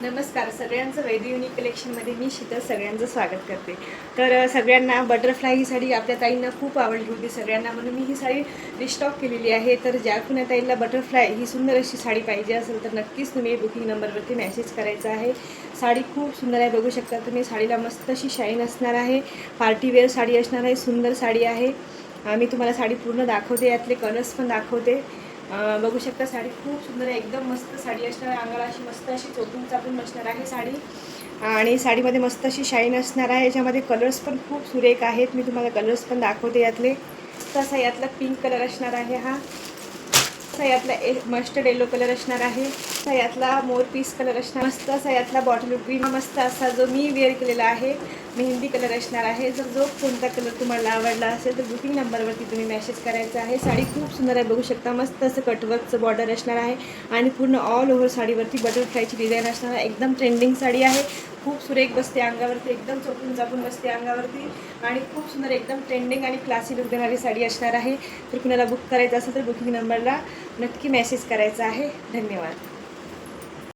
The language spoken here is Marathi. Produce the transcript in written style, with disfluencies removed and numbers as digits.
नमस्कार सगळ्यांचं वैद्य युनिक कलेक्शनमध्ये मी शीतल सगळ्यांचं स्वागत करते। तर सगळ्यांना बटरफ्लाय ही साडी आपल्या ताईंना खूप आवडली होती सगळ्यांना, म्हणून मी ही साडी रिस्टॉक केलेली आहे। तर ज्या कुण्या ताईंना बटरफ्लाय ही सुंदर अशी साडी पाहिजे असेल तर नक्कीच तुम्ही बुकिंग नंबरवरती मेसेज करायचा आहे। साडी खूप सुंदर आहे, बघू शकता तुम्ही। साडीला मस्त अशी शाईन असणार आहे, पार्टीवेअर साडी असणार आहे, सुंदर साडी आहे। मी तुम्हाला साडी पूर्ण दाखवते, यातले कलर्स पण दाखवते। बघू शकता साडी खूप सुंदर आहे, एकदम मस्त साडी असणार आहे। अंगाला अशी मस्त अशी चोपून चापून बसणार आहे साडी, आणि साडीमध्ये मस्त अशी शाईन असणार आहे। याच्यामध्ये कलर्स पण खूप सुरेख आहेत, मी तुम्हाला कलर्स पण दाखवते यातले। तसा यातला पिंक कलर असणार आहे, हा असा यातला मस्टर्ड येलो कलर असणार आहे, असा यातला मोर पीस कलर असणार, मस्त असा यातला बॉटल ग्रीन, मस्त असा जो मी वेअर केलेला आहे मेहंदी कलर असणार आहे। जर जो कोणता कलर तुम्हाला आवडला असेल तर बुकिंग नंबरवरती तुम्ही मेसेज करायचा आहे। साडी खूप सुंदर आहे, बघू शकता। मस्त असं कटवर्कचं बॉर्डर असणार आहे आणि पूर्ण ऑल ओव्हर साडीवरती बटरफ्लायची डिझाईन असणार आहे। एकदम ट्रेंडिंग साडी आहे, खूप सुरेख बसते अंगावरती, एकदम चोपून चापून बसते अंगावरती, आणि खूप सुंदर एकदम ट्रेंडिंग आणि क्लासी लुक देणारी साडी असणार आहे। तर कुणाला बुक करायचं असेल तर बुकिंग नंबरला नक्की मेसेज करायचा आहे। धन्यवाद।